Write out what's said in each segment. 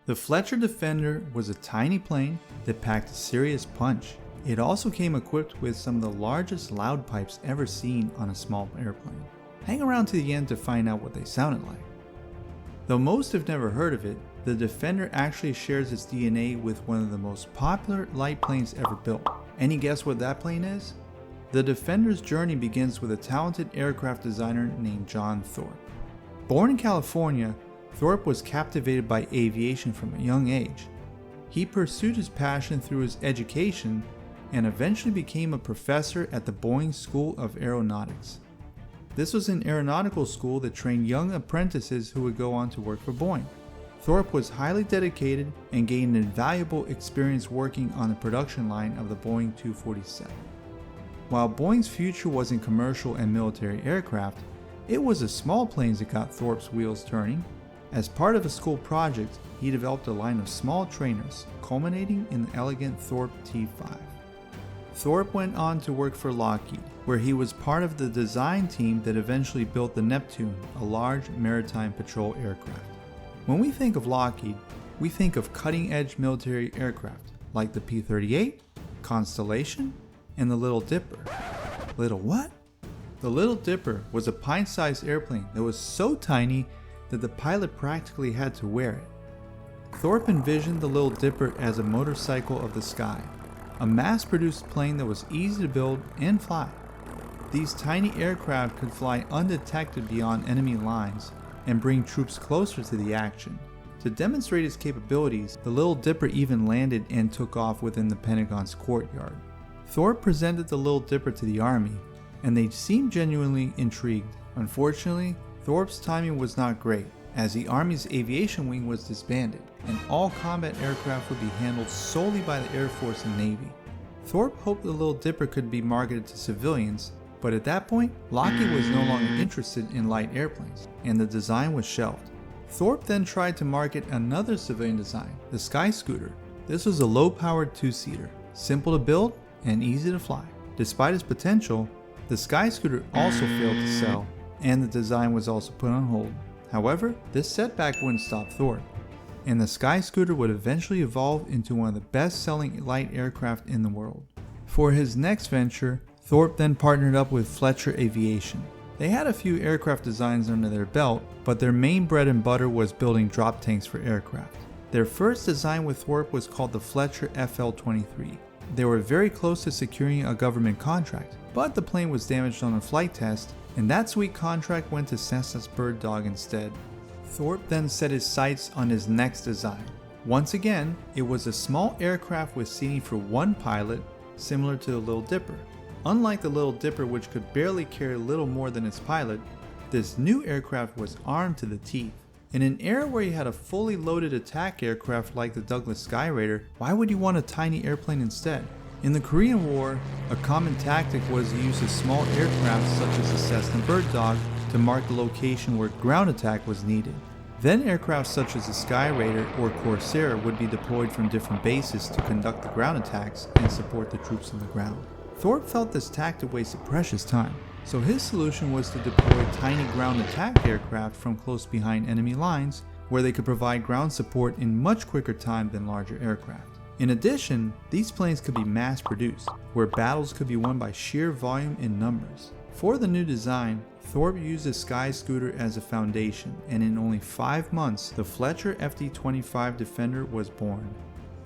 The Fletcher Defender was a tiny plane that packed a serious punch. It also came equipped with some of the largest loud pipes ever seen on a small airplane. Hang around to the end to find out what they sounded like. Though most have never heard of it, the Defender actually shares its DNA with one of the most popular light planes ever built. Any guess what that plane is? The Defender's journey begins with a talented aircraft designer named John Thorpe. Born in California, Thorpe was captivated by aviation from a young age. He pursued his passion through his education and eventually became a professor at the Boeing School of Aeronautics. This was an aeronautical school that trained young apprentices who would go on to work for Boeing. Thorpe was highly dedicated and gained invaluable experience working on the production line of the Boeing 247. While Boeing's future was in commercial and military aircraft, it was the small planes that got Thorpe's wheels turning. As part of a school project, he developed a line of small trainers, culminating in the elegant Thorpe T5. Thorpe went on to work for Lockheed, where he was part of the design team that eventually built the Neptune, a large maritime patrol aircraft. When we think of Lockheed, we think of cutting-edge military aircraft like the P-38, Constellation, and the Little Dipper. Little what? The Little Dipper was a pint-sized airplane that was so tiny that the pilot practically had to wear it. Thorpe envisioned the Little Dipper as a motorcycle of the sky, a mass-produced plane that was easy to build and fly. These tiny aircraft could fly undetected beyond enemy lines and bring troops closer to the action. To demonstrate its capabilities, the Little Dipper even landed and took off within the Pentagon's courtyard. Thorpe presented the Little Dipper to the Army, and they seemed genuinely intrigued. Unfortunately, Thorpe's timing was not great, as the Army's aviation wing was disbanded, and all combat aircraft would be handled solely by the Air Force and Navy. Thorpe hoped the Little Dipper could be marketed to civilians, but at that point, Lockheed was no longer interested in light airplanes, and the design was shelved. Thorpe then tried to market another civilian design, the Sky Scooter. This was a low-powered two-seater, simple to build and easy to fly. Despite its potential, the Sky Scooter also failed to sell, and the design was also put on hold. However, this setback wouldn't stop Thorpe, and the Sky Scooter would eventually evolve into one of the best-selling light aircraft in the world. For his next venture, Thorpe then partnered up with Fletcher Aviation. They had a few aircraft designs under their belt, but their main bread and butter was building drop tanks for aircraft. Their first design with Thorpe was called the Fletcher FL-23. They were very close to securing a government contract, but the plane was damaged on a flight test, and that sweet contract went to Cessna's Bird Dog instead. Thorpe then set his sights on his next design. Once again, it was a small aircraft with seating for one pilot, similar to the Little Dipper. Unlike the Little Dipper, which could barely carry little more than its pilot, this new aircraft was armed to the teeth. In an era where you had a fully loaded attack aircraft like the Douglas Skyraider, why would you want a tiny airplane instead? In the Korean War, a common tactic was to use a small aircraft such as the Cessna Bird Dog to mark the location where ground attack was needed. Then aircraft such as the Skyraider or Corsair would be deployed from different bases to conduct the ground attacks and support the troops on the ground. Thorpe felt this tactic wasted precious time, so his solution was to deploy tiny ground attack aircraft from close behind enemy lines where they could provide ground support in much quicker time than larger aircraft. In addition, these planes could be mass-produced, where battles could be won by sheer volume and numbers. For the new design, Thorpe used the Sky Scooter as a foundation, and in only 5 months, the Fletcher FD-25 Defender was born.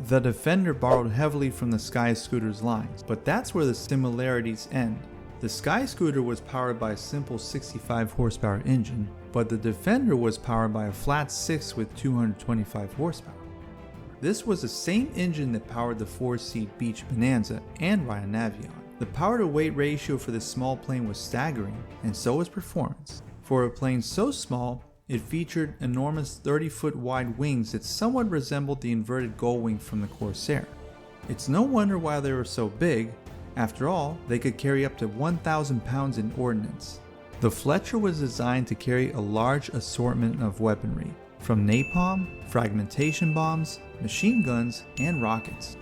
The Defender borrowed heavily from the Sky Scooter's lines, but that's where the similarities end. The Sky Scooter was powered by a simple 65 horsepower engine, but the Defender was powered by a flat 6 with 225 horsepower. This was the same engine that powered the 4-seat Beech Bonanza and Ryan Navion. The power-to-weight ratio for this small plane was staggering, and so was performance. For a plane so small, it featured enormous 30-foot wide wings that somewhat resembled the inverted gull wing from the Corsair. It's no wonder why they were so big. After all, they could carry up to 1,000 pounds in ordnance. The Fletcher was designed to carry a large assortment of weaponry, from napalm, fragmentation bombs, machine guns, and rockets,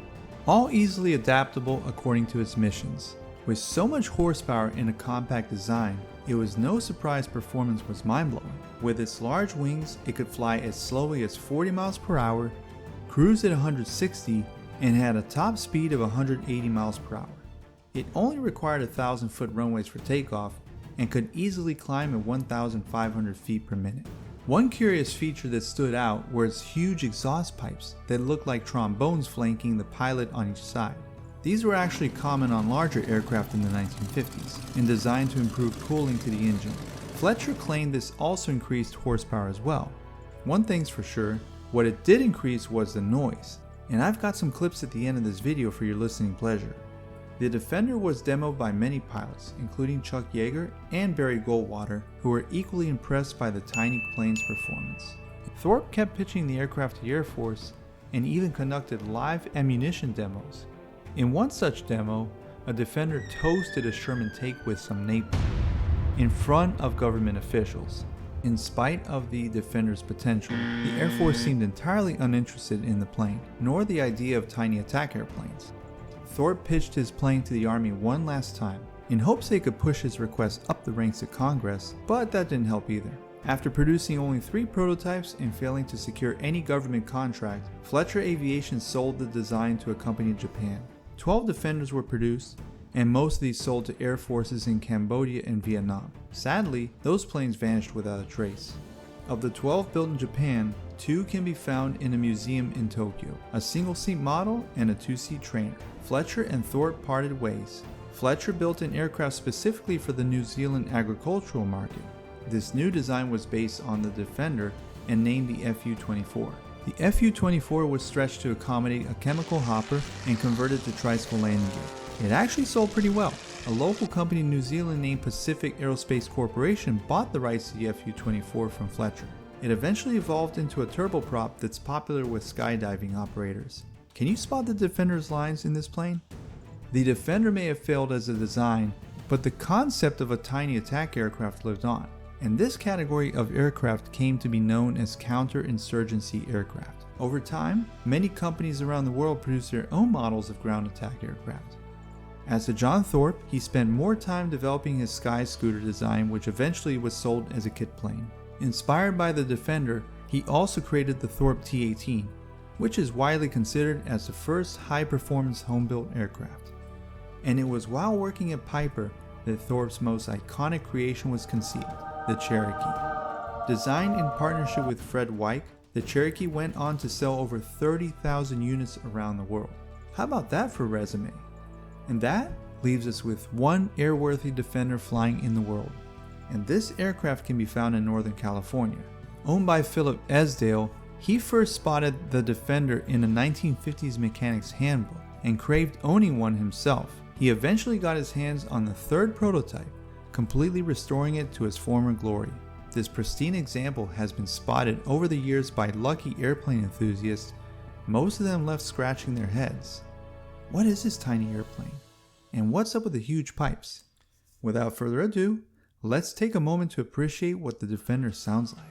all easily adaptable according to its missions. With so much horsepower in a compact design, it was no surprise performance was mind-blowing. With its large wings, it could fly as slowly as 40 miles per hour cruised at 160, and had a top speed of 180 miles per hour. It only required 1,000-foot runways for takeoff and could easily climb at 1,500 feet per minute. One curious feature that stood out were its huge exhaust pipes that looked like trombones flanking the pilot on each side. These were actually common on larger aircraft in the 1950s and designed to improve cooling to the engine. Fletcher claimed this also increased horsepower as well. One thing's for sure, what it did increase was the noise, and I've got some clips at the end of this video for your listening pleasure. The Defender was demoed by many pilots, including Chuck Yeager and Barry Goldwater, who were equally impressed by the tiny plane's performance. Thorpe kept pitching the aircraft to the Air Force and even conducted live ammunition demos. In one such demo, a Defender toasted a Sherman take with some napalm in front of government officials. In spite of the Defender's potential, the Air Force seemed entirely uninterested in the plane, nor the idea of tiny attack airplanes. Thorpe pitched his plane to the Army one last time, in hopes they could push his request up the ranks of Congress, but that didn't help either. After producing only 3 prototypes and failing to secure any government contract, Fletcher Aviation sold the design to a company in Japan. 12 Defenders were produced, and most of these sold to air forces in Cambodia and Vietnam. Sadly, those planes vanished without a trace. Of the 12 built in Japan, 2 can be found in a museum in Tokyo, a single-seat model and a 2-seat trainer. Fletcher and Thorpe parted ways. Fletcher built an aircraft specifically for the New Zealand agricultural market. This new design was based on the Defender and named the Fu-24. The Fu-24 was stretched to accommodate a chemical hopper and converted to tricycle landing gear. It actually sold pretty well. A local company in New Zealand named Pacific Aerospace Corporation bought the rights to the Fu-24 from Fletcher. It eventually evolved into a turboprop that's popular with skydiving operators. Can you spot the Defender's lines in this plane? The Defender may have failed as a design, but the concept of a tiny attack aircraft lived on, and this category of aircraft came to be known as counterinsurgency aircraft. Over time, many companies around the world produced their own models of ground attack aircraft. As to John Thorpe, he spent more time developing his Sky Scooter design, which eventually was sold as a kit plane. Inspired by the Defender, he also created the Thorpe T-18, which is widely considered as the first high-performance home-built aircraft. And it was while working at Piper that Thorpe's most iconic creation was conceived, the Cherokee. Designed in partnership with Fred Weick, the Cherokee went on to sell over 30,000 units around the world. How about that for a resume? And that leaves us with one airworthy Defender flying in the world. And this aircraft can be found in Northern California. Owned by Philip Esdaile, he first spotted the Defender in a 1950s mechanic's handbook and craved owning one himself. He eventually got his hands on the 3rd prototype, completely restoring it to its former glory. This pristine example has been spotted over the years by lucky airplane enthusiasts, most of them left scratching their heads. What is this tiny airplane? And what's up with the huge pipes? Without further ado, let's take a moment to appreciate what the Defender sounds like.